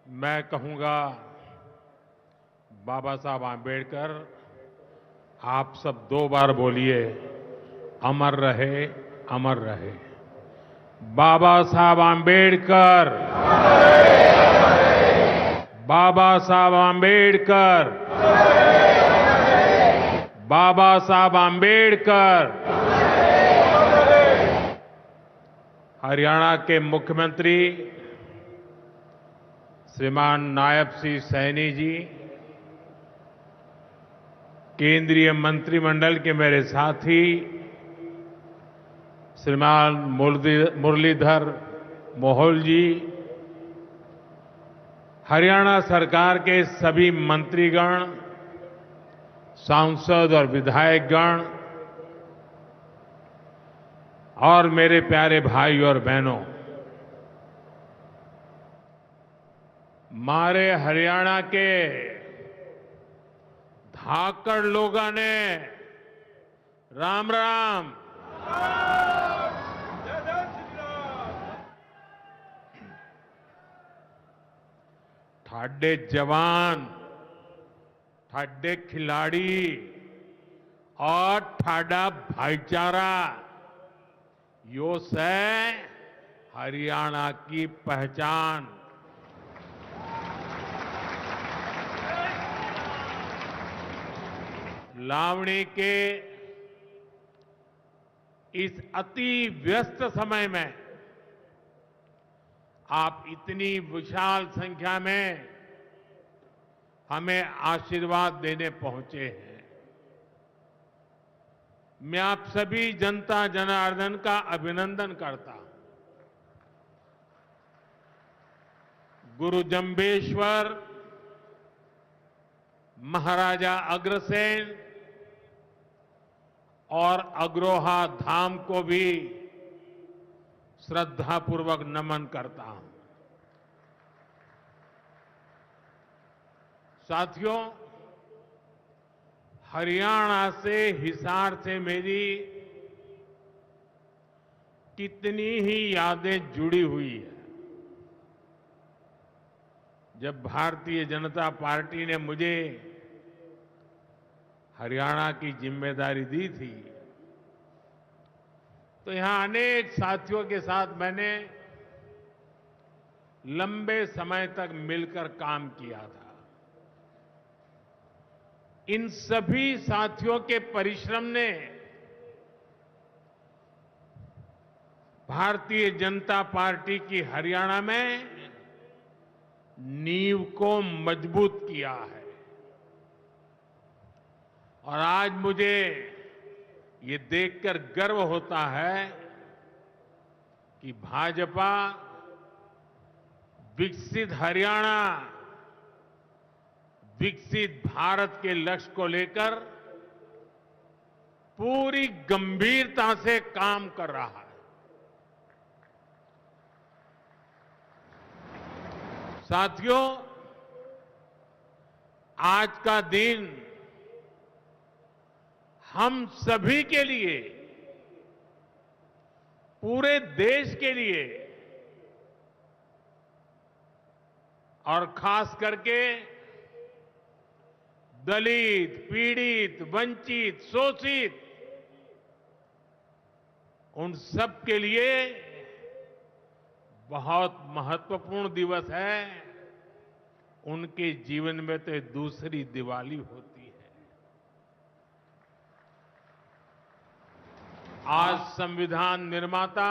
मैं कहूंगा बाबा साहब आंबेडकर, आप सब 2 बार बोलिए, अमर रहे, अमर रहे। बाबा साहब आंबेडकर, बाबा साहब आंबेडकर, बाबा साहब आंबेडकर। हरियाणा के मुख्यमंत्री श्रीमान नायब सिंह सैनी जी, केंद्रीय मंत्रिमंडल के मेरे साथी श्रीमान मुरलीधर मोहोल जी, हरियाणा सरकार के सभी मंत्रीगण, सांसद और विधायकगण और मेरे प्यारे भाई और बहनों, मारे हरियाणा के धाकड़ लोगों ने राम राम। ठाडे जवान, ठाडे खिलाड़ी और ठाडा भाईचारा, यो से हरियाणा की पहचान। लावणी के इस अति व्यस्त समय में आप इतनी विशाल संख्या में हमें आशीर्वाद देने पहुंचे हैं। मैं आप सभी जनता जनार्दन का अभिनंदन करता हूं। गुरु जंबेश्वर, महाराजा अग्रसेन और अग्रोहा धाम को भी श्रद्धापूर्वक नमन करता हूं। साथियों, हरियाणा से, हिसार से मेरी कितनी ही यादें जुड़ी हुई है। जब भारतीय जनता पार्टी ने मुझे हरियाणा की जिम्मेदारी दी थी, तो यहां अनेक साथियों के साथ मैंने लंबे समय तक मिलकर काम किया था। इन सभी साथियों के परिश्रम ने भारतीय जनता पार्टी की हरियाणा में नींव को मजबूत किया है। और आज मुझे ये देखकर गर्व होता है कि भाजपा विकसित हरियाणा, विकसित भारत के लक्ष्य को लेकर पूरी गंभीरता से काम कर रहा है। साथियों, आज का दिन हम सभी के लिए, पूरे देश के लिए और खास करके दलित, पीड़ित, वंचित, शोषित, उन सब के लिए बहुत महत्वपूर्ण दिवस है। उनके जीवन में तो दूसरी दिवाली होती है। आज संविधान निर्माता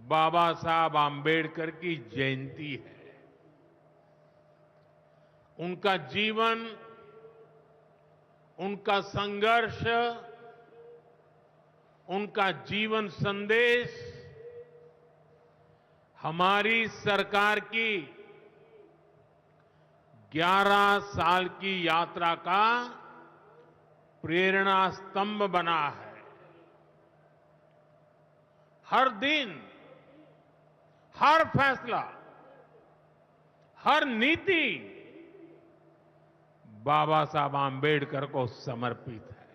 बाबा साहब आंबेडकर की जयंती है। उनका जीवन, उनका संघर्ष, उनका जीवन संदेश हमारी सरकार की 11 साल की यात्रा का प्रेरणा स्तंभ बना है। हर दिन, हर फैसला, हर नीति बाबा साहब आंबेडकर को समर्पित है।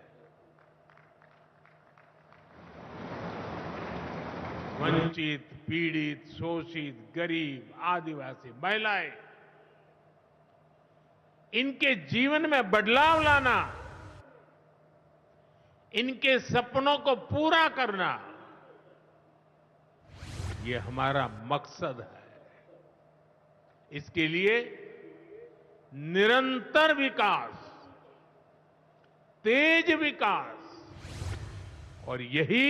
वंचित, पीड़ित, शोषित, गरीब, आदिवासी, महिलाएं, इनके जीवन में बदलाव लाना, इनके सपनों को पूरा करना, ये हमारा मकसद है। इसके लिए निरंतर विकास, तेज विकास, और यही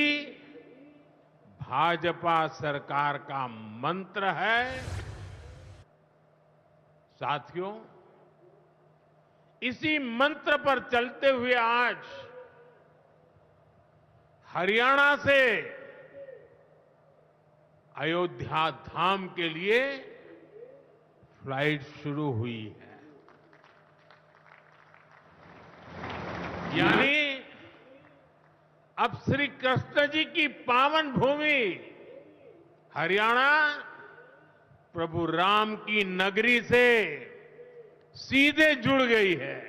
भाजपा सरकार का मंत्र है। साथियों, इसी मंत्र पर चलते हुए आज हरियाणा से अयोध्या धाम के लिए फ्लाइट शुरू हुई है। यानी अब श्री कृष्ण जी की पावन भूमि हरियाणा प्रभु राम की नगरी से सीधे जुड़ गई है।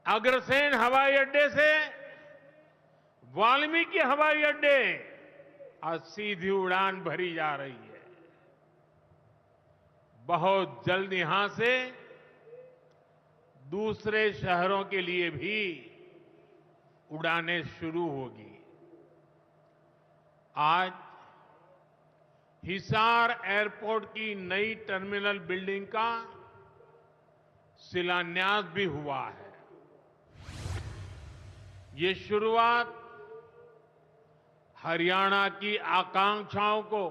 अग्रसेन हवाई अड्डे से वाल्मीकि हवाई अड्डे आज सीधी उड़ान भरी जा रही है। बहुत जल्द यहां से दूसरे शहरों के लिए भी उड़ानें शुरू होगी। आज हिसार एयरपोर्ट की नई टर्मिनल बिल्डिंग का शिलान्यास भी हुआ है। ये शुरुआत हरियाणा की आकांक्षाओं को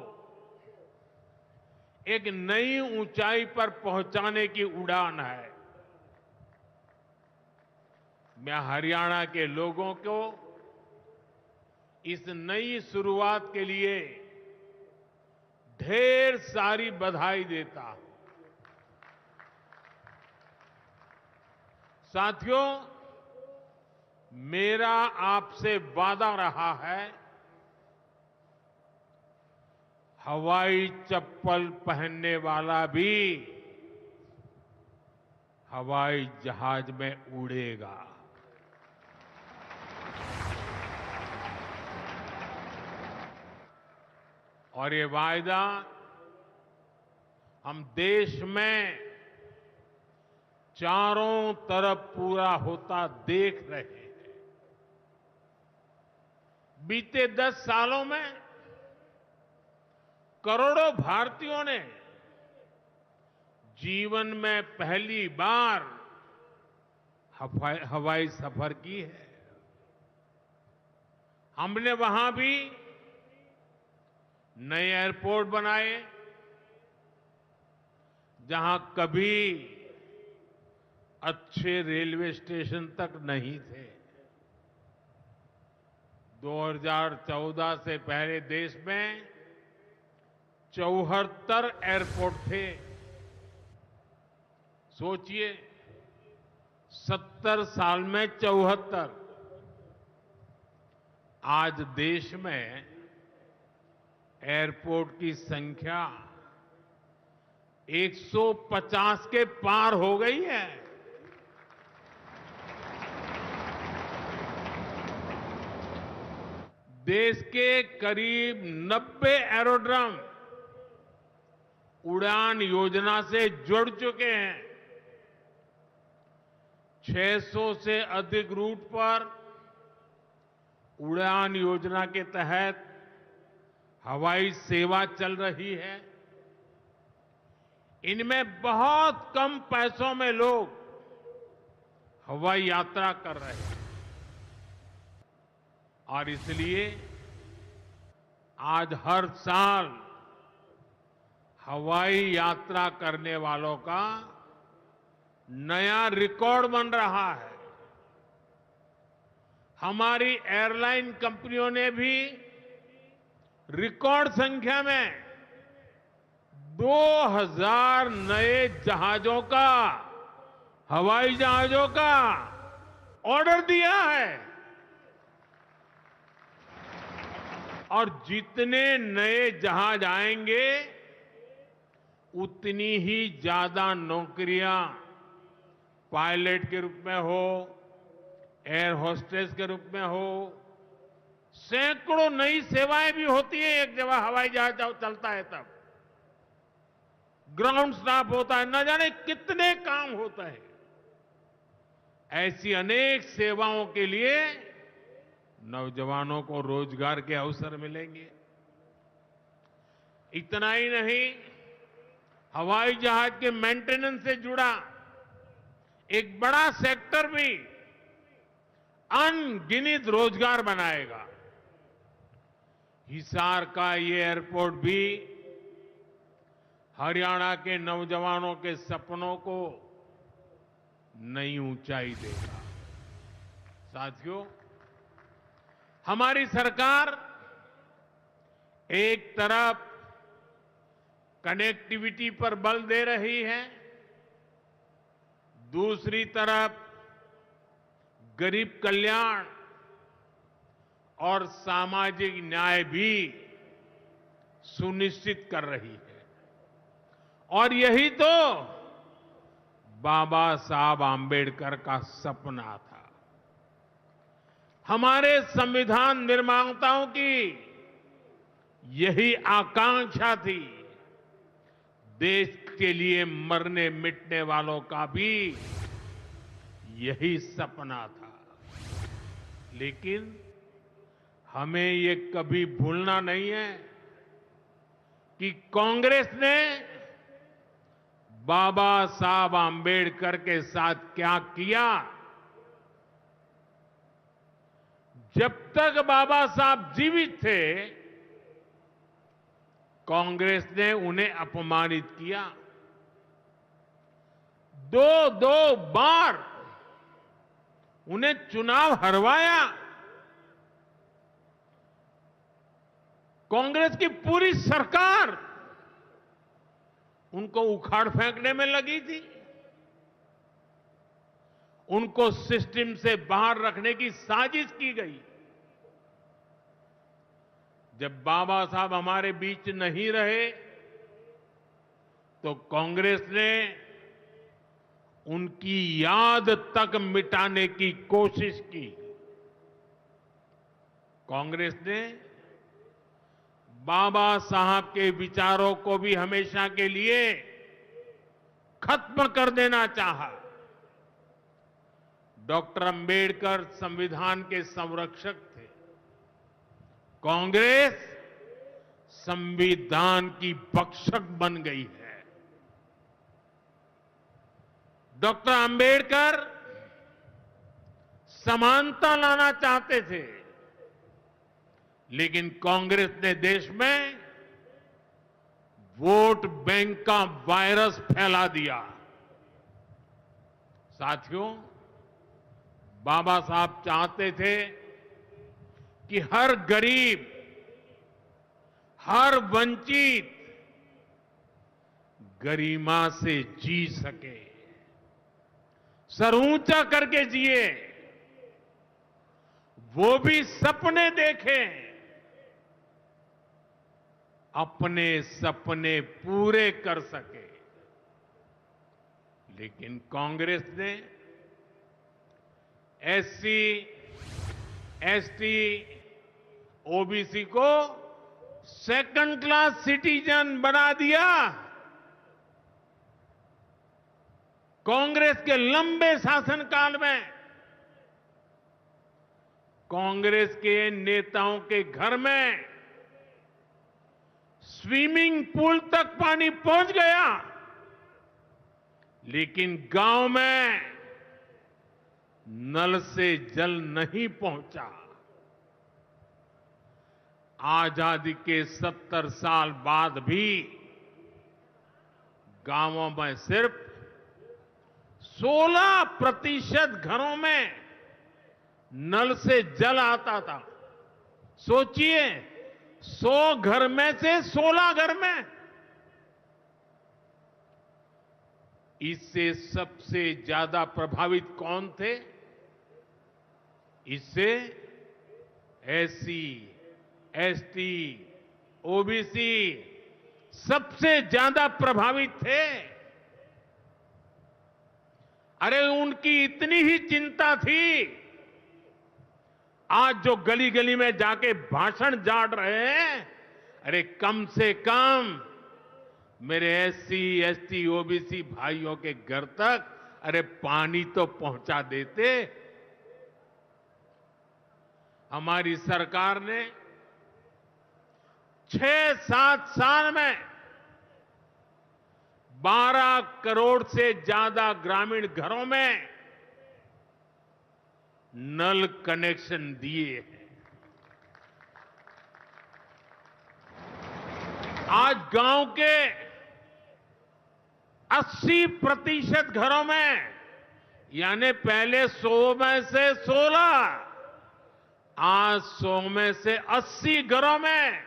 एक नई ऊंचाई पर पहुंचाने की उड़ान है। मैं हरियाणा के लोगों को इस नई शुरुआत के लिए ढेर सारी बधाई देता हूं। साथियों, मेरा आपसे वादा रहा है, हवाई चप्पल पहनने वाला भी हवाई जहाज में उड़ेगा। और ये वायदा हम देश में चारों तरफ पूरा होता देख रहे हैं। बीते 10 सालों में करोड़ों भारतीयों ने जीवन में पहली बार हवाई सफर की है। हमने वहां भी नए एयरपोर्ट बनाए जहां कभी अच्छे रेलवे स्टेशन तक नहीं थे। 2014 से पहले देश में 74 एयरपोर्ट थे। सोचिए, 70 साल में 74। आज देश में एयरपोर्ट की संख्या 150 के पार हो गई है। देश के करीब 90 एरोड्रम उड़ान योजना से जुड़ चुके हैं। 600 से अधिक रूट पर उड़ान योजना के तहत हवाई सेवा चल रही है। इनमें बहुत कम पैसों में लोग हवाई यात्रा कर रहे हैं। और इसलिए आज हर साल हवाई यात्रा करने वालों का नया रिकॉर्ड बन रहा है। हमारी एयरलाइन कंपनियों ने भी रिकॉर्ड संख्या में 2000 नए जहाजों का, हवाई जहाजों का ऑर्डर दिया है। और जितने नए जहाज आएंगे उतनी ही ज्यादा नौकरियां पायलट के रूप में हो, एयर होस्टेस के रूप में हो, सैकड़ों नई सेवाएं भी होती है। एक जगह हवाई जहाज चलता है तब ग्राउंड स्टाफ होता है, न जाने कितने काम होता है। ऐसी अनेक सेवाओं के लिए नौजवानों को रोजगार के अवसर मिलेंगे। इतना ही नहीं, हवाई जहाज के मेंटेनेंस से जुड़ा एक बड़ा सेक्टर भी अनगिनत रोजगार बनाएगा। हिसार का ये एयरपोर्ट भी हरियाणा के नौजवानों के सपनों को नई ऊंचाई देगा। साथियों, हमारी सरकार एक तरफ कनेक्टिविटी पर बल दे रही है, दूसरी तरफ गरीब कल्याण और सामाजिक न्याय भी सुनिश्चित कर रही है। और यही तो बाबा साहब आंबेडकर का सपना था। हमारे संविधान निर्माताओं की यही आकांक्षा थी। देश के लिए मरने मिटने वालों का भी यही सपना था। लेकिन हमें ये कभी भूलना नहीं है कि कांग्रेस ने बाबा साहब आंबेडकर के साथ क्या किया। जब तक बाबा साहब जीवित थे, कांग्रेस ने उन्हें अपमानित किया। दो बार उन्हें चुनाव हरवाया। कांग्रेस की पूरी सरकार उनको उखाड़ फेंकने में लगी थी। उनको सिस्टम से बाहर रखने की साजिश की गई। जब बाबा साहब हमारे बीच नहीं रहे तो कांग्रेस ने उनकी याद तक मिटाने की कोशिश की। कांग्रेस ने बाबा साहब के विचारों को भी हमेशा के लिए खत्म कर देना चाहा। डॉक्टर अंबेडकर संविधान के संरक्षक थे। कांग्रेस संविधान की भक्षक बन गई है। डॉक्टर अंबेडकर समानता लाना चाहते थे, लेकिन कांग्रेस ने देश में वोट बैंक का वायरस फैला दिया। साथियों, बाबा साहब चाहते थे कि हर गरीब, हर वंचित गरिमा से जी सके, सर ऊंचा करके जिए, वो भी सपने देखें, अपने सपने पूरे कर सके। लेकिन कांग्रेस ने एससी, एसटी, ओबीसी को सेकंड क्लास सिटीजन बना दिया। कांग्रेस के लंबे शासनकाल में कांग्रेस के नेताओं के घर में स्विमिंग पूल तक पानी पहुंच गया, लेकिन गांव में नल से जल नहीं पहुंचा। आजादी के 70 साल बाद भी गांवों में सिर्फ 16% घरों में नल से जल आता था। सोचिए, 100 घर में से 16 घर में। इससे सबसे ज्यादा प्रभावित कौन थे? इससे एससी, एसटी, ओबीसी सबसे ज्यादा प्रभावित थे। अरे उनकी इतनी ही चिंता थी आज जो गली गली में जाके भाषण झाड़ रहे हैं, अरे कम से कम मेरे एससी, एसटी, ओबीसी भाइयों के घर तक अरे पानी तो पहुंचा देते। हमारी सरकार ने 6-7 साल में 12 करोड़ से ज्यादा ग्रामीण घरों में नल कनेक्शन दिए हैं। आज गांव के 80% घरों में, यानी पहले 100 में से 16, आज 100 में से 80 घरों में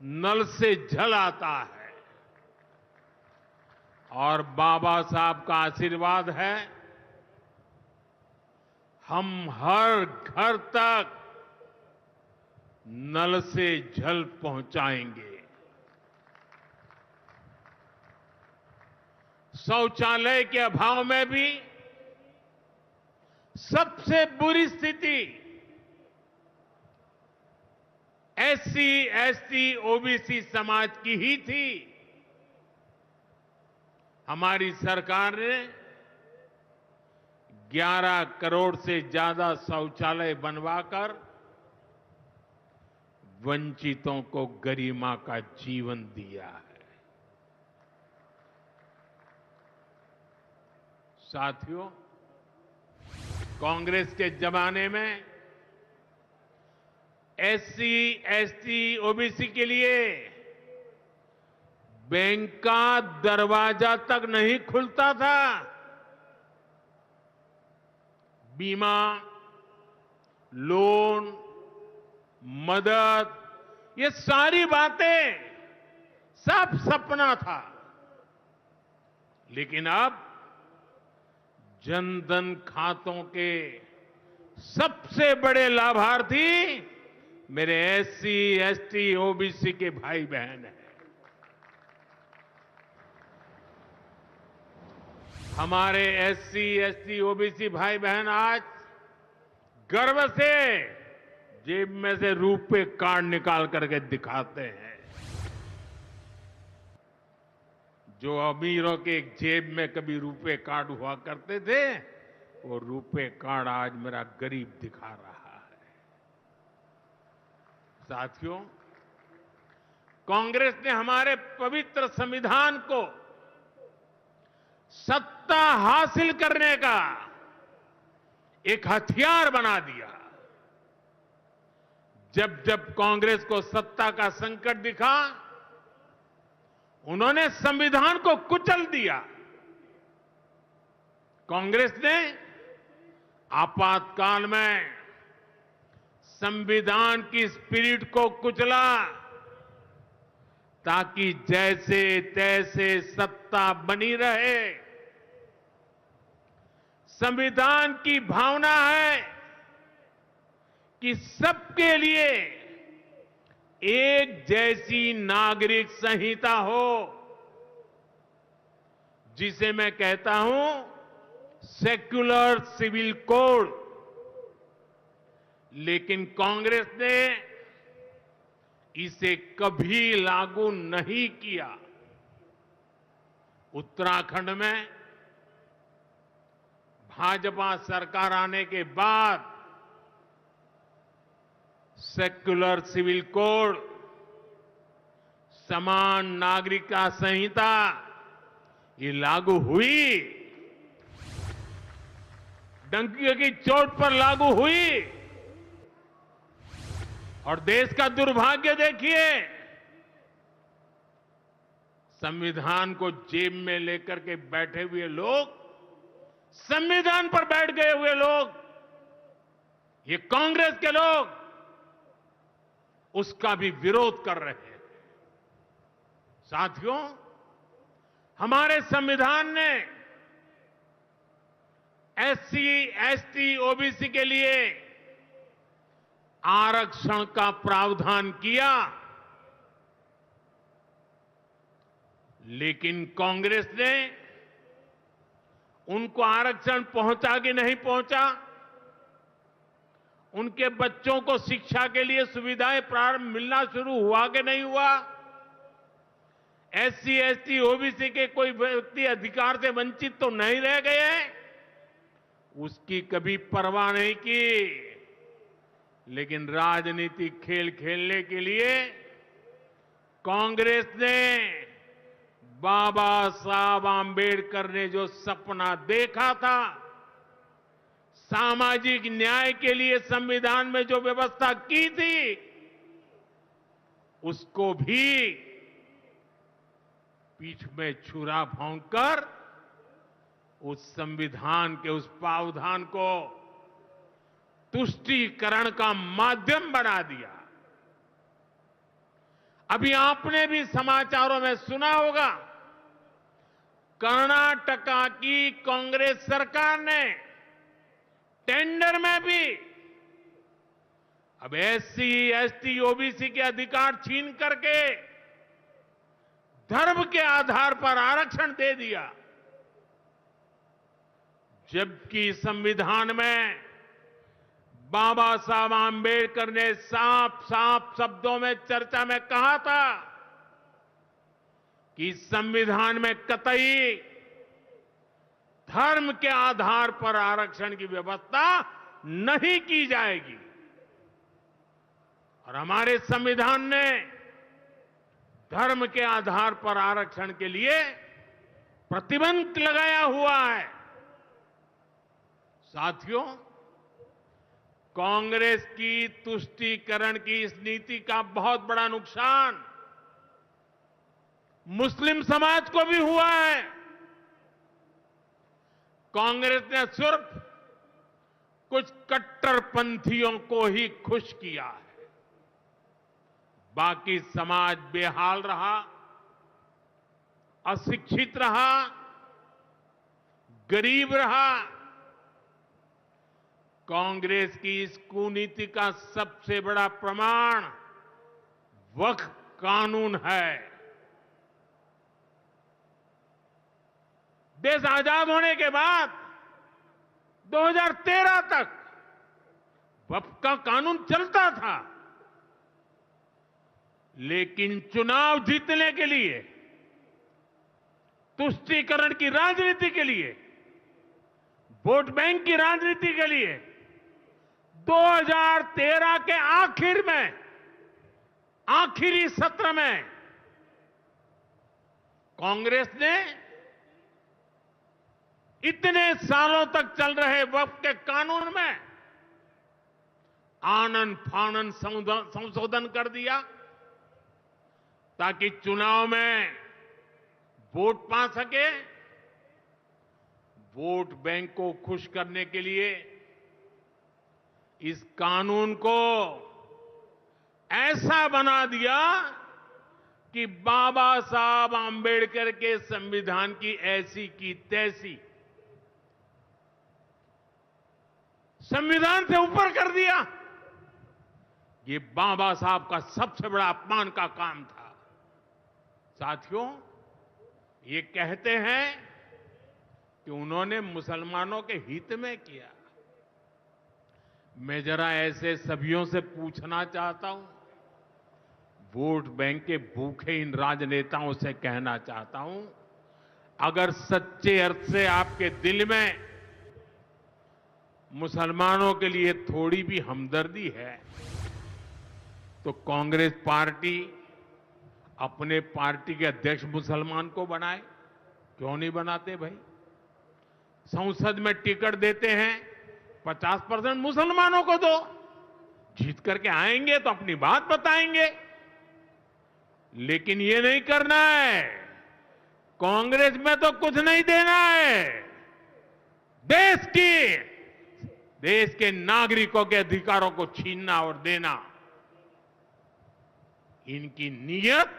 नल से जल आता है। और बाबा साहब का आशीर्वाद है, हम हर घर तक नल से जल पहुंचाएंगे। शौचालय के अभाव में भी सबसे बुरी स्थिति एससी, एसटी, ओबीसी समाज की ही थी। हमारी सरकार ने 11 करोड़ से ज्यादा शौचालय बनवाकर वंचितों को गरिमा का जीवन दिया है। साथियों, कांग्रेस के जमाने में एससी, एसटी, ओबीसी के लिए बैंक का दरवाजा तक नहीं खुलता था। बीमा, लोन, मदद, ये सारी बातें सब सपना था। लेकिन अब जनधन खातों के सबसे बड़े लाभार्थी मेरे एससी, एसटी, ओबीसी के भाई बहन हैं। हमारे एससी, एसटी, ओबीसी भाई बहन आज गर्व से जेब में से रुपए कार्ड निकाल करके दिखाते हैं। जो अमीरों के जेब में कभी रुपए कार्ड हुआ करते थे, वो रुपए कार्ड आज मेरा गरीब दिखा रहा है। साथियों, कांग्रेस ने हमारे पवित्र संविधान को सत्ता हासिल करने का एक हथियार बना दिया। जब जब कांग्रेस को सत्ता का संकट दिखा, उन्होंने संविधान को कुचल दिया। कांग्रेस ने आपातकाल में संविधान की स्पिरिट को कुचला, ताकि जैसे तैसे सत्ता बनी रहे। संविधान की भावना है कि सबके लिए एक जैसी नागरिक संहिता हो, जिसे मैं कहता हूं सेक्युलर सिविल कोड। लेकिन कांग्रेस ने इसे कभी लागू नहीं किया। उत्तराखंड में भाजपा सरकार आने के बाद सेक्युलर सिविल कोड, समान नागरिकता संहिता, ये लागू हुई। डंकी की चोट पर लागू हुई। और देश का दुर्भाग्य देखिए, संविधान को जेब में लेकर के बैठे हुए लोग, संविधान पर बैठ गए हुए लोग, ये कांग्रेस के लोग उसका भी विरोध कर रहे हैं। साथियों, हमारे संविधान ने एससी, एसटी, ओबीसी के लिए आरक्षण का प्रावधान किया, लेकिन कांग्रेस ने उनको आरक्षण पहुंचा कि नहीं पहुंचा, उनके बच्चों को शिक्षा के लिए सुविधाएं प्रारंभ मिलना शुरू हुआ कि नहीं हुआ? एससी, एसटी, ओबीसी के कोई व्यक्ति अधिकार से वंचित तो नहीं रह गए? उसकी कभी परवाह नहीं की। लेकिन राजनीतिक खेल खेलने के लिए कांग्रेस ने बाबा साहब आंबेडकर ने जो सपना देखा था, सामाजिक न्याय के लिए संविधान में जो व्यवस्था की थी, उसको भी पीठ में छुरा भोंककर उस संविधान के उस प्रावधान को तुष्टीकरण का माध्यम बना दिया। अभी आपने भी समाचारों में सुना होगा, कर्नाटका की कांग्रेस सरकार ने टेंडर में भी अब एससी, एसटी, ओबीसी के अधिकार छीन करके धर्म के आधार पर आरक्षण दे दिया। जबकि संविधान में बाबा साहब आंबेडकर ने साफ साफ शब्दों में चर्चा में कहा था कि संविधान में कतई धर्म के आधार पर आरक्षण की व्यवस्था नहीं की जाएगी। और हमारे संविधान ने धर्म के आधार पर आरक्षण के लिए प्रतिबंध लगाया हुआ है। साथियों, कांग्रेस की तुष्टीकरण की इस नीति का बहुत बड़ा नुकसान मुस्लिम समाज को भी हुआ है। कांग्रेस ने सिर्फ कुछ कट्टरपंथियों को ही खुश किया है, बाकी समाज बेहाल रहा, अशिक्षित रहा, गरीब रहा। कांग्रेस की इस कुनीति का सबसे बड़ा प्रमाण वक्फ कानून है। देश आजाद होने के बाद 2013 तक वक्फ का कानून चलता था, लेकिन चुनाव जीतने के लिए, तुष्टीकरण की राजनीति के लिए, वोट बैंक की राजनीति के लिए 2013 के आखिर में, आखिरी सत्र में कांग्रेस ने इतने सालों तक चल रहे वक्फ के कानून में आनन फानन संशोधन कर दिया ताकि चुनाव में वोट पा सके। वोट बैंक को खुश करने के लिए इस कानून को ऐसा बना दिया कि बाबा साहब आंबेडकर के संविधान की ऐसी की तैसी संविधान से ऊपर कर दिया। ये बाबा साहब का सबसे बड़ा अपमान का काम था। साथियों, ये कहते हैं कि उन्होंने मुसलमानों के हित में किया। मैं जरा ऐसे सभियों से पूछना चाहता हूं, वोट बैंक के भूखे इन राजनेताओं से कहना चाहता हूं, अगर सच्चे अर्थ से आपके दिल में मुसलमानों के लिए थोड़ी भी हमदर्दी है तो कांग्रेस पार्टी अपने पार्टी के अध्यक्ष मुसलमान को बनाए। क्यों नहीं बनाते भाई? संसद में टिकट देते हैं, 50% मुसलमानों को दो, जीत करके आएंगे तो अपनी बात बताएंगे। लेकिन ये नहीं करना है। कांग्रेस में तो कुछ नहीं देना है। देश के नागरिकों के अधिकारों को छीनना और देना, इनकी नीयत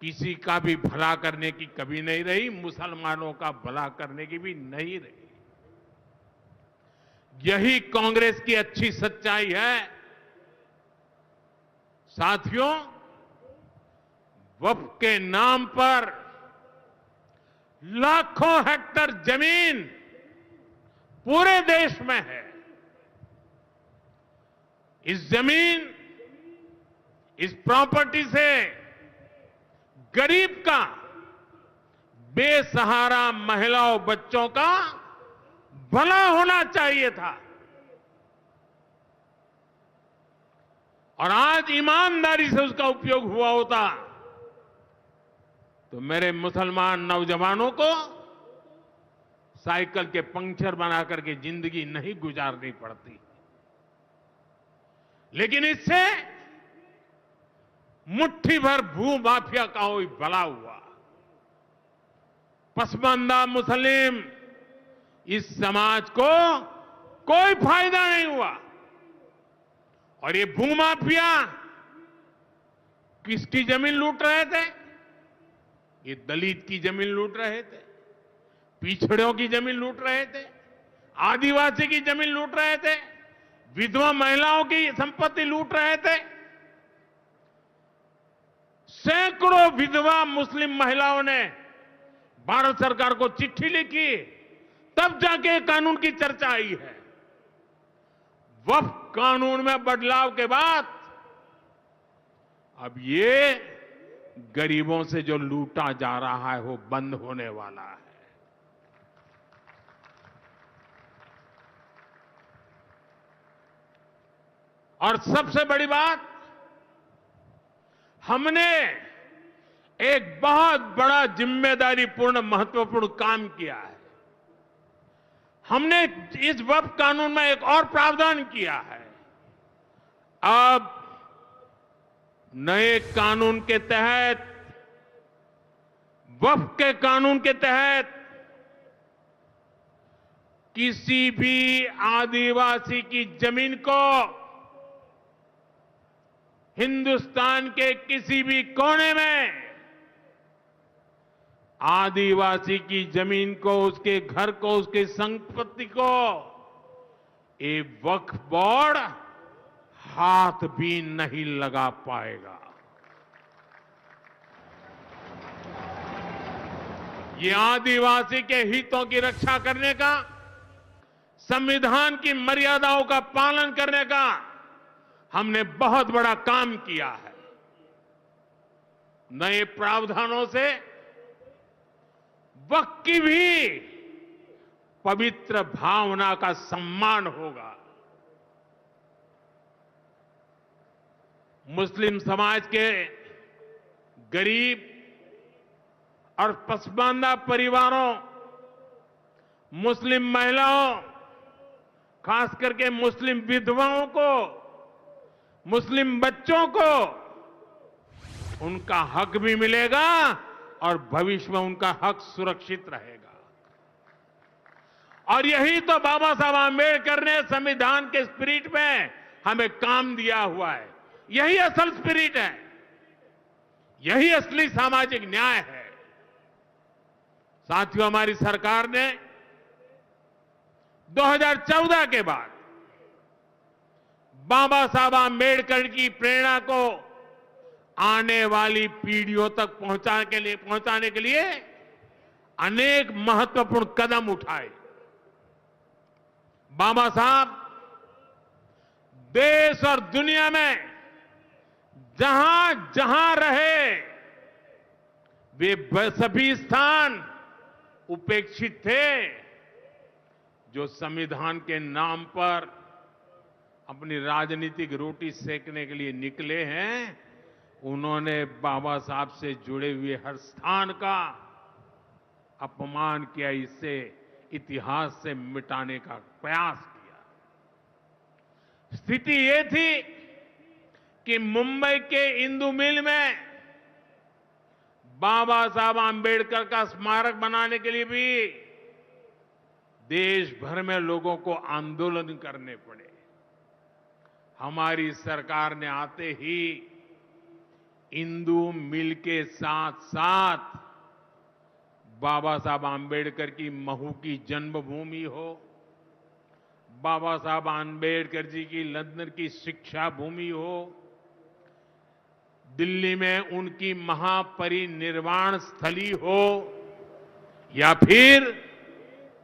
किसी का भी भला करने की कभी नहीं रही, मुसलमानों का भला करने की भी नहीं रही। यही कांग्रेस की अच्छी सच्चाई है। साथियों, वक्फ के नाम पर लाखों हेक्टेयर जमीन पूरे देश में है, इस जमीन, इस प्रॉपर्टी से गरीब का, बेसहारा महिलाओं बच्चों का भला होना चाहिए था। और आज ईमानदारी से उसका उपयोग हुआ होता तो मेरे मुसलमान नौजवानों को साइकिल के पंक्चर बना करके जिंदगी नहीं गुजारनी पड़ती। लेकिन इससे मुट्ठी भर भू माफिया का कोई भला हुआ। पसमानदा मुस्लिम इस समाज को कोई फायदा नहीं हुआ। और ये भूमाफिया किसकी जमीन लूट रहे थे? ये दलित की जमीन लूट रहे थे, पिछड़ों की जमीन लूट रहे थे, आदिवासी की जमीन लूट रहे थे, विधवा महिलाओं की संपत्ति लूट रहे थे। सैकड़ों विधवा मुस्लिम महिलाओं ने भारत सरकार को चिट्ठी लिखी, तब जाके कानून की चर्चा आई है। वक्फ कानून में बदलाव के बाद अब ये गरीबों से जो लूटा जा रहा है वो बंद होने वाला है। और सबसे बड़ी बात, हमने एक बहुत बड़ा जिम्मेदारीपूर्ण महत्वपूर्ण काम किया है। हमने इस वक्फ कानून में एक और प्रावधान किया है। अब नए कानून के तहत, वक्फ के कानून के तहत किसी भी आदिवासी की जमीन को हिंदुस्तान के किसी भी कोने में आदिवासी की जमीन को, उसके घर को, उसकी संपत्ति को ये वक्फ बोर्ड हाथ भी नहीं लगा पाएगा। ये आदिवासी के हितों की रक्षा करने का, संविधान की मर्यादाओं का पालन करने का हमने बहुत बड़ा काम किया है। नए प्रावधानों से वक्फ की भी पवित्र भावना का सम्मान होगा। मुस्लिम समाज के गरीब और पसमानदा परिवारों, मुस्लिम महिलाओं, खास करके मुस्लिम विधवाओं को, मुस्लिम बच्चों को उनका हक भी मिलेगा और भविष्य में उनका हक सुरक्षित रहेगा। और यही तो बाबा साहब आंबेडकर ने संविधान के स्पिरिट में हमें काम दिया हुआ है। यही असल स्पिरिट है, यही असली सामाजिक न्याय है। साथियों, हमारी सरकार ने 2014 के बाद बाबा साहब आंबेडकर की प्रेरणा को आने वाली पीढ़ियों तक पहुंचाने के लिए अनेक महत्वपूर्ण कदम उठाए। बाबा साहब देश और दुनिया में जहां जहां रहे, वे सभी स्थान उपेक्षित थे। जो संविधान के नाम पर अपनी राजनीतिक रोटी सेकने के लिए निकले हैं, उन्होंने बाबा साहब से जुड़े हुए हर स्थान का अपमान किया, इसे इतिहास से मिटाने का प्रयास किया। स्थिति ये थी कि मुंबई के इंदु मिल में बाबा साहब आंबेडकर का स्मारक बनाने के लिए भी देश भर में लोगों को आंदोलन करने पड़े। हमारी सरकार ने आते ही इंदु मिल के साथ साथ बाबा साहब आंबेडकर की महू की जन्मभूमि हो, बाबा साहब आंबेडकर जी की लंदन की शिक्षा भूमि हो, दिल्ली में उनकी महापरिनिर्वाण स्थली हो, या फिर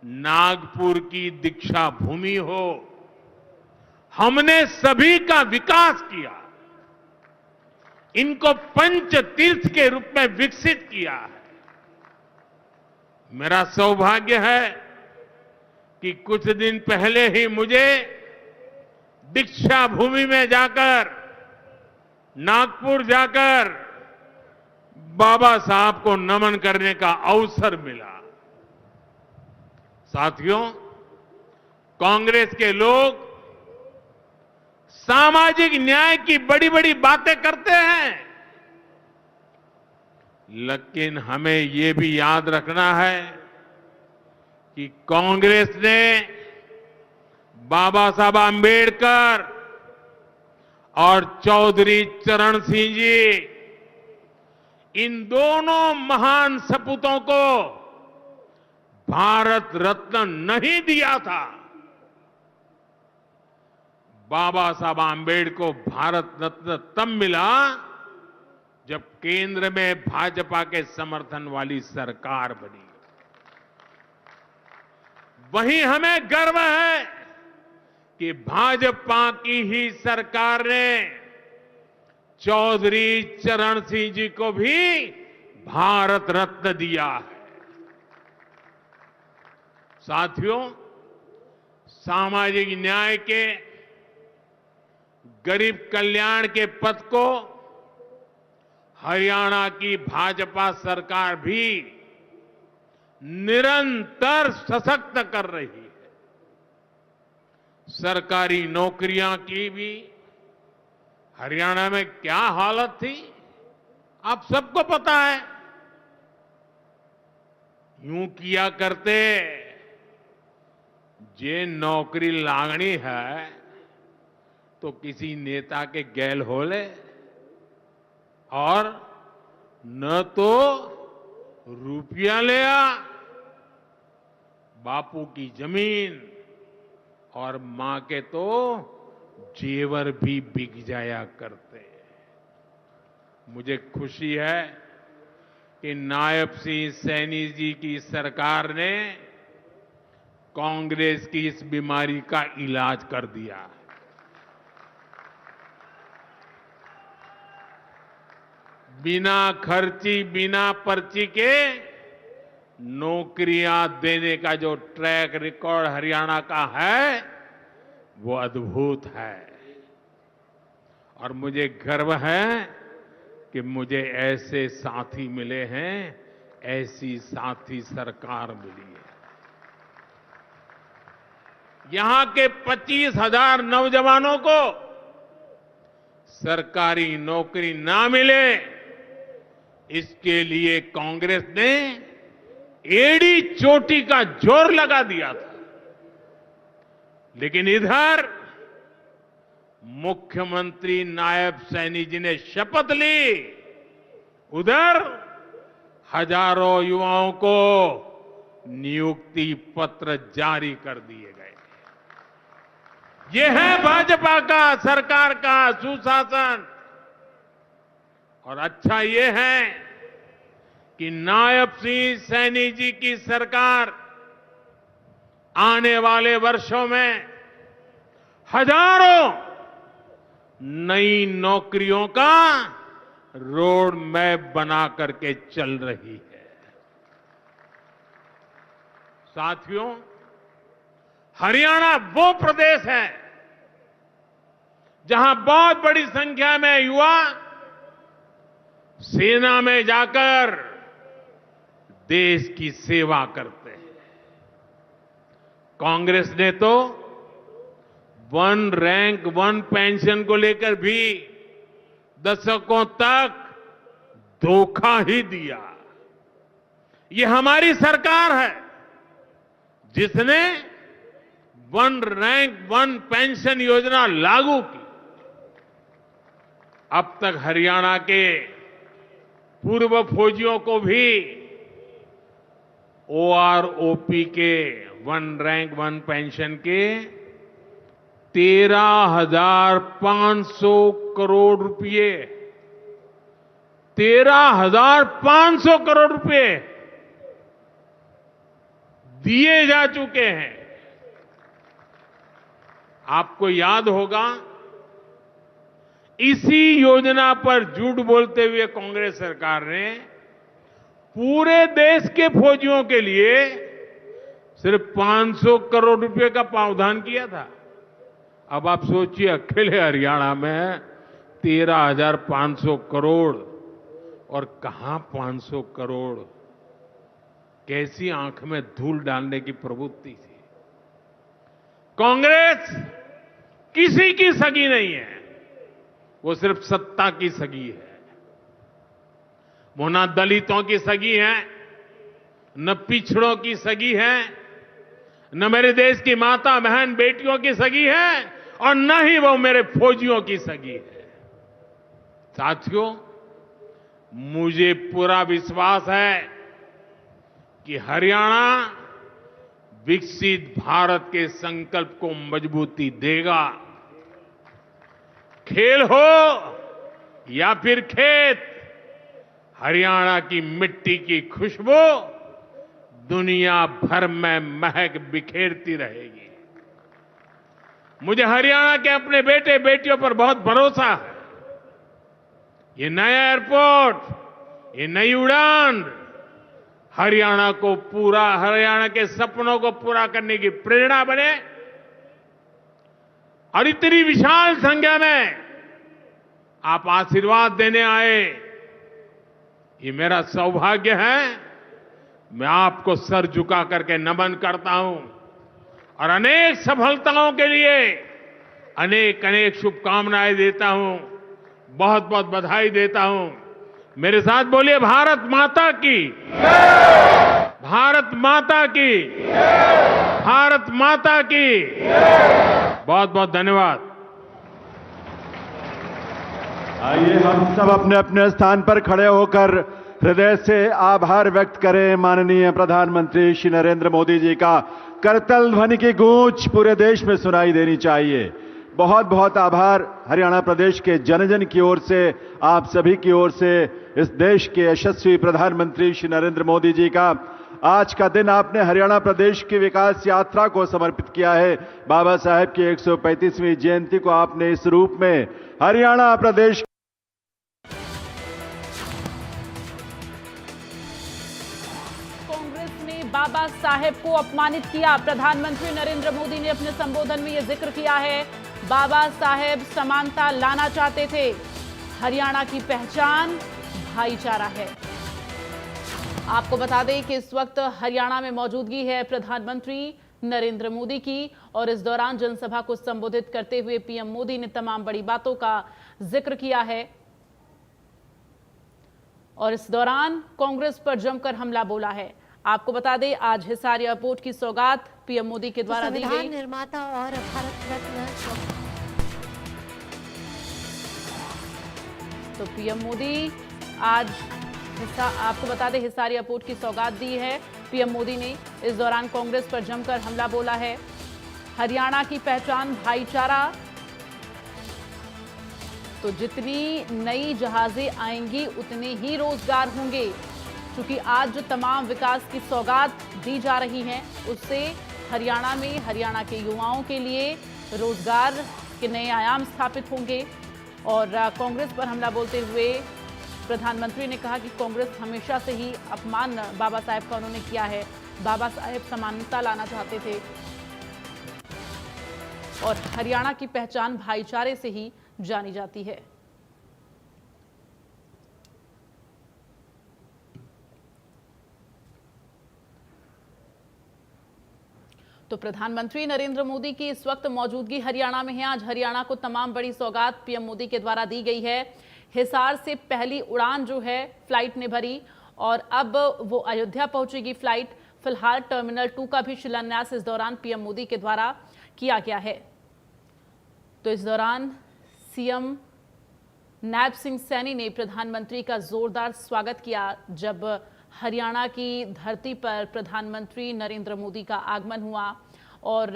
नागपुर की दीक्षा भूमि हो, हमने सभी का विकास किया, इनको पंच तीर्थ के रूप में विकसित किया है। मेरा सौभाग्य है कि कुछ दिन पहले ही मुझे दीक्षा भूमि में जाकर, नागपुर जाकर बाबा साहब को नमन करने का अवसर मिला। साथियों, कांग्रेस के लोग सामाजिक न्याय की बड़ी बड़ी बातें करते हैं, लेकिन हमें ये भी याद रखना है कि कांग्रेस ने बाबा साहब आंबेडकर और चौधरी चरण सिंह जी, इन दोनों महान सपूतों को भारत रत्न नहीं दिया था। बाबा साहब आंबेडकर को भारत रत्न तब मिला जब केंद्र में भाजपा के समर्थन वाली सरकार बनी। वहीं हमें गर्व है कि भाजपा की ही सरकार ने चौधरी चरण सिंह जी को भी भारत रत्न दिया है। साथियों, सामाजिक न्याय के, गरीब कल्याण के पथ को हरियाणा की भाजपा सरकार भी निरंतर सशक्त कर रही है। सरकारी नौकरियां की भी हरियाणा में क्या हालत थी, आप सबको पता है। यूं किया करते, जे नौकरी लागनी है तो किसी नेता के गैल हो ले, और न तो रुपया ले आ, बापू की जमीन और मां के तो जेवर भी बिक जाया करते। मुझे खुशी है कि नायब सिंह सैनी जी की सरकार ने कांग्रेस की इस बीमारी का इलाज कर दिया है। बिना खर्ची, बिना पर्ची के नौकरियां देने का जो ट्रैक रिकॉर्ड हरियाणा का है, वो अद्भुत है। और मुझे गर्व है कि मुझे ऐसे साथी मिले हैं, ऐसी साथी सरकार मिली है। यहां के 25,000 नौजवानों को सरकारी नौकरी ना मिले, इसके लिए कांग्रेस ने एड़ी चोटी का जोर लगा दिया था। लेकिन इधर मुख्यमंत्री नायब सैनी जी ने शपथ ली, उधर हजारों युवाओं को नियुक्ति पत्र जारी कर दिए गए। यह है भाजपा का, सरकार का सुशासन। और अच्छा यह है कि नायब सिंह सैनी जी की सरकार आने वाले वर्षों में हजारों नई नौकरियों का रोड मैप बना करके चल रही है। साथियों, हरियाणा वो प्रदेश है जहां बहुत बड़ी संख्या में युवा सेना में जाकर देश की सेवा करते हैं। कांग्रेस ने तो वन रैंक वन पेंशन को लेकर भी दशकों तक धोखा ही दिया। ये हमारी सरकार है जिसने वन रैंक वन पेंशन योजना लागू की। अब तक हरियाणा के पूर्व फौजियों को भी OROP के वन रैंक वन पेंशन के 13,500 करोड़ रुपए, 13,500 करोड़ रुपए दिए जा चुके हैं। आपको याद होगा, इसी योजना पर झूठ बोलते हुए कांग्रेस सरकार ने पूरे देश के फौजियों के लिए सिर्फ 500 करोड़ रुपए का प्रावधान किया था। अब आप सोचिए, अकेले हरियाणा में 13,500 करोड़, और कहां 500 करोड़, कैसी आंख में धूल डालने की प्रवृत्ति थी। कांग्रेस किसी की सगी नहीं है, वो सिर्फ सत्ता की सगी है। वो न दलितों की सगी है, न पिछड़ों की सगी है, न मेरे देश की माता बहन बेटियों की सगी है, और न ही वो मेरे फौजियों की सगी है। साथियों, मुझे पूरा विश्वास है कि हरियाणा विकसित भारत के संकल्प को मजबूती देगा। खेल हो या फिर खेत, हरियाणा की मिट्टी की खुशबू दुनिया भर में महक बिखेरती रहेगी। मुझे हरियाणा के अपने बेटे बेटियों पर बहुत भरोसा है। ये नया एयरपोर्ट, ये नई उड़ान हरियाणा के सपनों को पूरा करने की प्रेरणा बने, और इतनी विशाल संख्या में आप आशीर्वाद देने आए, ये मेरा सौभाग्य है। मैं आपको सर झुका करके नमन करता हूं, और अनेक सफलताओं के लिए अनेक अनेक शुभकामनाएं देता हूं, बहुत बहुत बधाई देता हूं। मेरे साथ बोलिए, भारत माता की, भारत माता की, भारत माता की। बहुत बहुत धन्यवाद। आइए हम सब अपने अपने स्थान पर खड़े होकर हृदय से आभार व्यक्त करें माननीय प्रधानमंत्री श्री नरेंद्र मोदी जी का। करतल ध्वनि की गूंज पूरे देश में सुनाई देनी चाहिए। बहुत बहुत आभार हरियाणा प्रदेश के जन जन की ओर से, आप सभी की ओर से, इस देश के यशस्वी प्रधानमंत्री श्री नरेंद्र मोदी जी का। आज का दिन आपने हरियाणा प्रदेश की विकास यात्रा को समर्पित किया है। बाबा साहेब की 135वीं जयंती को आपने इस रूप में हरियाणा प्रदेश कांग्रेस ने बाबा साहेब को अपमानित किया। प्रधानमंत्री नरेंद्र मोदी ने अपने संबोधन में यह जिक्र किया है, बाबा साहेब समानता लाना चाहते थे। हरियाणा की पहचान भाईचारा है। आपको बता दें कि इस वक्त हरियाणा में मौजूदगी है प्रधानमंत्री नरेंद्र मोदी की, और इस दौरान जनसभा को संबोधित करते हुए पीएम मोदी ने तमाम बड़ी बातों का जिक्र किया है, और इस दौरान कांग्रेस पर जमकर हमला बोला है। आपको बता दें, आज हिसार एयरपोर्ट की सौगात पीएम मोदी के द्वारा दी गई। निर्माता और भारत रत्न तो पीएम मोदी आज आपको बता दें हिसार एयरपोर्ट की सौगात दी है पीएम मोदी ने। इस दौरान कांग्रेस पर जमकर हमला बोला है। हरियाणा की पहचान भाईचारा, तो जितनी नई जहाजें आएंगी उतने ही रोजगार होंगे, क्योंकि आज जो तमाम विकास की सौगात दी जा रही हैं उससे हरियाणा में हरियाणा के युवाओं के लिए रोजगार के नए आयाम स्थापित होंगे। और कांग्रेस पर हमला बोलते हुए प्रधानमंत्री ने कहा कि कांग्रेस हमेशा से ही अपमान बाबा साहेब का उन्होंने किया है। बाबा साहेब समानता लाना चाहते थे, और हरियाणा की पहचान भाईचारे से ही जानी जाती है। तो प्रधानमंत्री नरेंद्र मोदी की इस वक्त मौजूदगी हरियाणा में है। आज हरियाणा को तमाम बड़ी सौगात पीएम मोदी के द्वारा दी गई है। हिसार से पहली उड़ान जो है फ्लाइट ने भरी, और अब वो अयोध्या पहुंचेगी फ्लाइट। फिलहाल टर्मिनल 2 का भी शिलान्यास इस दौरान पीएम मोदी के द्वारा किया गया है। तो इस दौरान सीएम नायब सिंह सैनी ने प्रधानमंत्री का जोरदार स्वागत किया, जब हरियाणा की धरती पर प्रधानमंत्री नरेंद्र मोदी का आगमन हुआ, और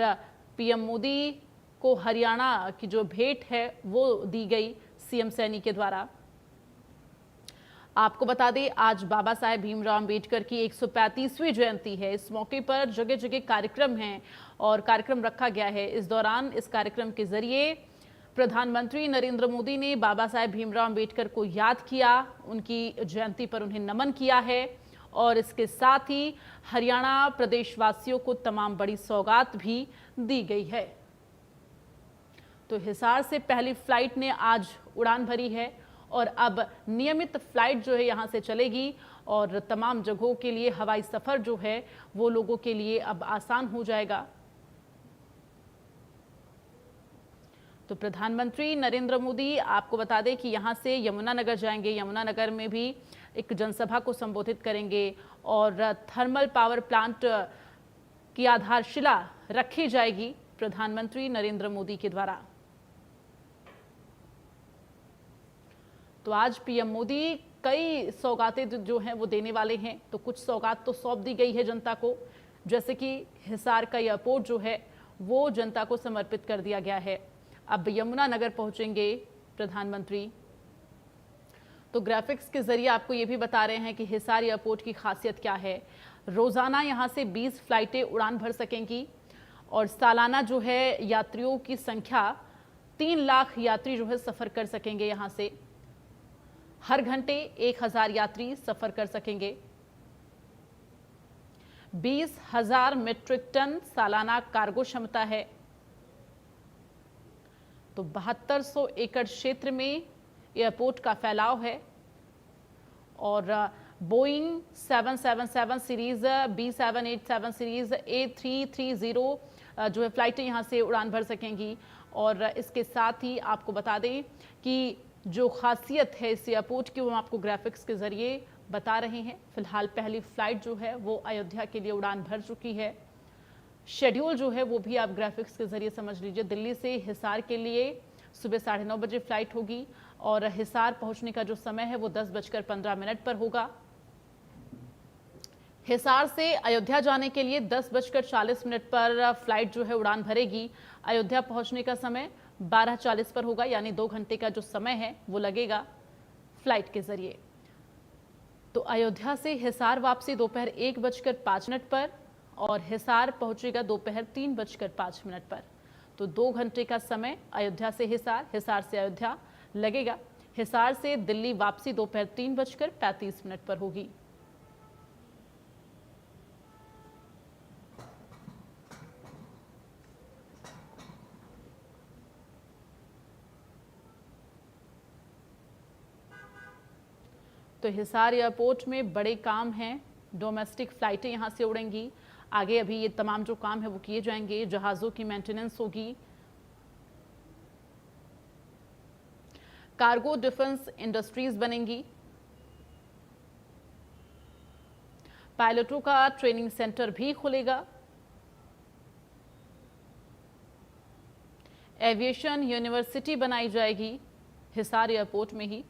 पीएम मोदी को हरियाणा की जो भेंट है वो दी गई सीएम सैनी के द्वारा। आपको बता दें, आज बाबा साहेब भीमराव अंबेडकर की 135वीं जयंती है। इस मौके पर जगह जगह कार्यक्रम हैं और कार्यक्रम रखा गया है। इस दौरान इस कार्यक्रम के जरिए प्रधानमंत्री नरेंद्र मोदी ने बाबा साहेब भीमराव अंबेडकर को याद किया, उनकी जयंती पर उन्हें नमन किया है और इसके साथ ही हरियाणा प्रदेशवासियों को तमाम बड़ी सौगात भी दी गई है। तो हिसार से पहली फ्लाइट ने आज उड़ान भरी है और अब नियमित फ्लाइट जो है यहां से चलेगी और तमाम जगहों के लिए हवाई सफर जो है वो लोगों के लिए अब आसान हो जाएगा। तो प्रधानमंत्री नरेंद्र मोदी, आपको बता दें कि यहां से यमुनानगर जाएंगे, यमुनानगर में भी एक जनसभा को संबोधित करेंगे और थर्मल पावर प्लांट की आधारशिला रखी जाएगी प्रधानमंत्री नरेंद्र मोदी के द्वारा। तो आज पीएम मोदी कई सौगातें जो हैं वो देने वाले हैं। तो कुछ सौगात तो सौंप दी गई है जनता को, जैसे कि हिसार का एयरपोर्ट जो है वो जनता को समर्पित कर दिया गया है। अब यमुनानगर पहुंचेंगे प्रधानमंत्री। तो ग्राफिक्स के जरिए आपको ये भी बता रहे हैं कि हिसार एयरपोर्ट की खासियत क्या है। रोजाना यहां से 20 फ्लाइटें उड़ान भर सकेंगी और सालाना जो है यात्रियों की संख्या 3 लाख यात्री जो है सफर कर सकेंगे। यहां से हर घंटे 1000 यात्री सफर कर सकेंगे। 20,000 मीट्रिक टन सालाना कार्गो क्षमता है। तो 7200 एकड़ क्षेत्र में एयरपोर्ट का फैलाव है और Boeing 777 series, B787 series, A330 जो है फ्लाइटें यहां से उड़ान भर सकेंगी। और इसके साथ ही आपको बता दें कि जो खासियत है इस एयरपोर्ट की वो हम आपको ग्राफिक्स के जरिए बता रहे हैं। फिलहाल पहली फ्लाइट जो है वो अयोध्या के लिए उड़ान भर चुकी है। शेड्यूल जो है वो भी आप ग्राफिक्स के जरिए समझ लीजिए। दिल्ली से हिसार के लिए सुबह 9:30 बजे फ्लाइट होगी और हिसार पहुंचने का जो समय है वो 10:15 पर होगा। हिसार से अयोध्या जाने के लिए 10:40 पर फ्लाइट जो है उड़ान भरेगी। अयोध्या पहुंचने का समय 12:40 पर होगा, यानी 2 घंटे का जो समय है वो लगेगा फ्लाइट के जरिए। तो अयोध्या से हिसार वापसी दोपहर 1:05 पर और हिसार पहुंचेगा दोपहर 3:05 पर। तो 2 घंटे का समय अयोध्या से हिसार, हिसार से अयोध्या लगेगा। हिसार से दिल्ली वापसी दोपहर 3:35 पर होगी। तो हिसार एयरपोर्ट में बड़े काम हैं। डोमेस्टिक फ्लाइटें यहां से उड़ेंगी। आगे अभी ये तमाम जो काम है वो किए जाएंगे। जहाज़ों की मेंटेनेंस होगी। कार्गो डिफेंस इंडस्ट्रीज बनेंगी। पायलटों का ट्रेनिंग सेंटर भी खुलेगा। एविएशन यूनिवर्सिटी बनाई जाएगी हिसार एयरपोर्ट में ही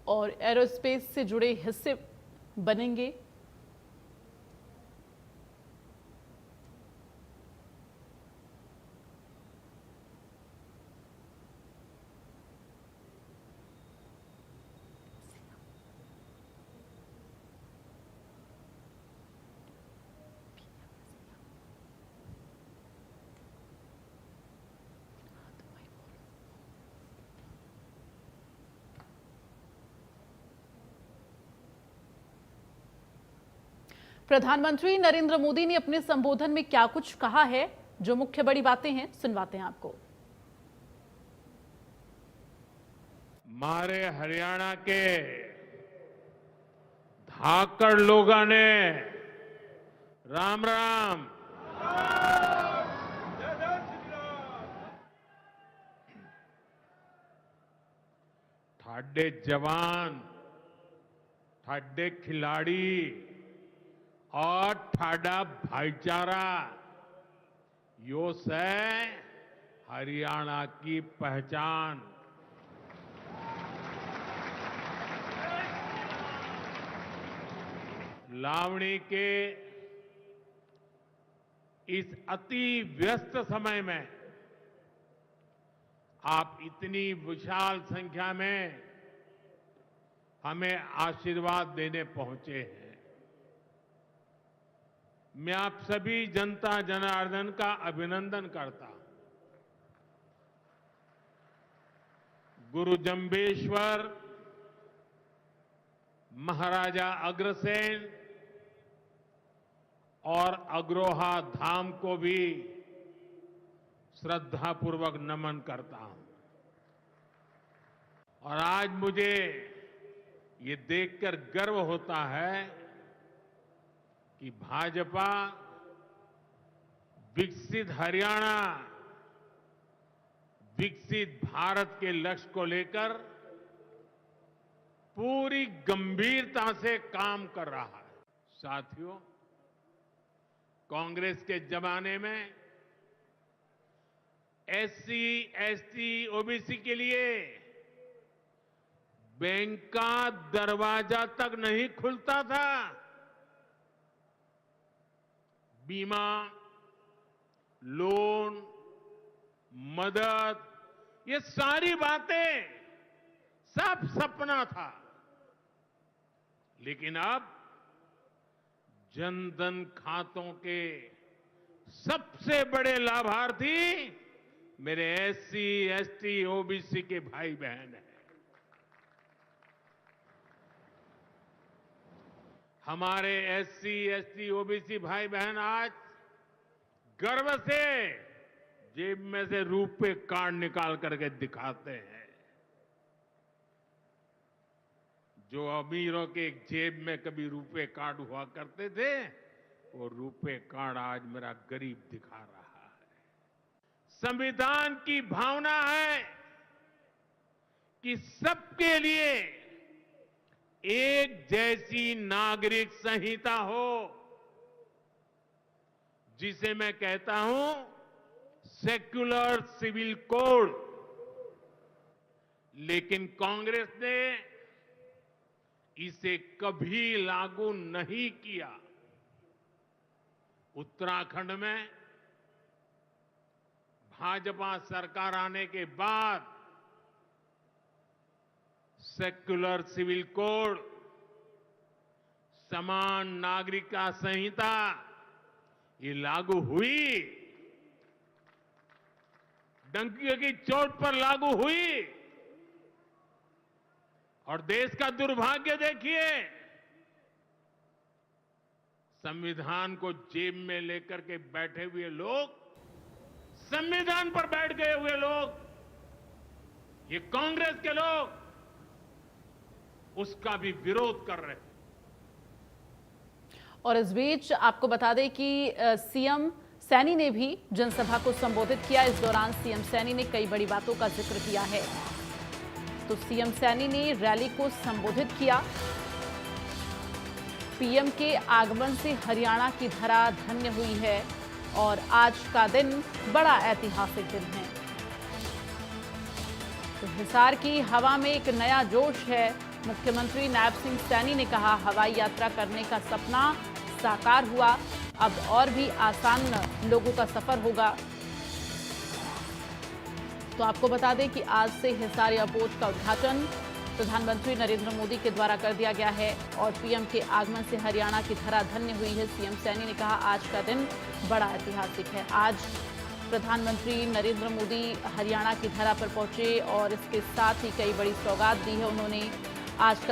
और एरोस्पेस से जुड़े हिस्से बनेंगे। प्रधानमंत्री नरेंद्र मोदी ने अपने संबोधन में क्या कुछ कहा है, जो मुख्य बड़ी बातें हैं, सुनवाते हैं आपको। हमारे हरियाणा के धाकड़ लोगों ने राम राम ठाडे जवान, ठाडे खिलाड़ी और ठाडा भाईचारा यो से हरियाणा की पहचान। लावणी के इस अति व्यस्त समय में आप इतनी विशाल संख्या में हमें आशीर्वाद देने पहुंचे हैं। मैं आप सभी जनता जनार्दन का अभिनंदन करता हूं। गुरु जंबेश्वर, महाराजा अग्रसेन और अग्रोहा धाम को भी श्रद्धापूर्वक नमन करता हूं। और आज मुझे ये देखकर गर्व होता है कि भाजपा विकसित हरियाणा, विकसित भारत के लक्ष्य को लेकर पूरी गंभीरता से काम कर रहा है। साथियों, कांग्रेस के जमाने में एससी, एसटी, ओबीसी के लिए बैंक का दरवाजा तक नहीं खुलता था। बीमा, लोन, मदद, ये सारी बातें सब सपना था। लेकिन अब जनधन खातों के सबसे बड़े लाभार्थी मेरे एससी, एसटी, ओबीसी के भाई बहन हैं। हमारे एससी, एसटी, ओबीसी भाई बहन आज गर्व से जेब में से रुपए कार्ड निकाल करके दिखाते हैं। जो अमीरों के जेब में कभी रुपए कार्ड हुआ करते थे, वो रुपए कार्ड आज मेरा गरीब दिखा रहा है। संविधान की भावना है कि सबके लिए एक जैसी नागरिक संहिता हो, जिसे मैं कहता हूं सेक्युलर सिविल कोड। लेकिन कांग्रेस ने इसे कभी लागू नहीं किया। उत्तराखंड में भाजपा सरकार आने के बाद सेक्युलर सिविल कोड, समान नागरिकता संहिता ये लागू हुई। डंकी की चोट पर लागू हुई। और देश का दुर्भाग्य देखिए, संविधान को जेब में लेकर के बैठे हुए लोग, संविधान पर बैठ गए हुए लोग, ये कांग्रेस के लोग उसका भी विरोध कर रहे हैं। और इस बीच आपको बता दें कि सीएम सैनी ने भी जनसभा को संबोधित किया। इस दौरान सीएम सैनी ने कई बड़ी बातों का जिक्र किया है। तो सीएम सैनी ने रैली को संबोधित किया। पीएम के आगमन से हरियाणा की धरा धन्य हुई है और आज का दिन बड़ा ऐतिहासिक दिन है। तो हिसार की हवा में एक नया जोश है। मुख्यमंत्री नायब सिंह सैनी ने कहा, हवाई यात्रा करने का सपना साकार हुआ, अब और भी आसान लोगों का सफर होगा। तो आपको बता दें कि आज से हिसार एयरपोर्ट का उद्घाटन प्रधानमंत्री नरेंद्र मोदी के द्वारा कर दिया गया है और पीएम के आगमन से हरियाणा की धरा धन्य हुई है। सीएम सैनी ने कहा, आज का दिन बड़ा ऐतिहासिक है। आज प्रधानमंत्री नरेंद्र मोदी हरियाणा की धरा पर पहुंचे और इसके साथ ही कई बड़ी सौगात दी है उन्होंने। आज का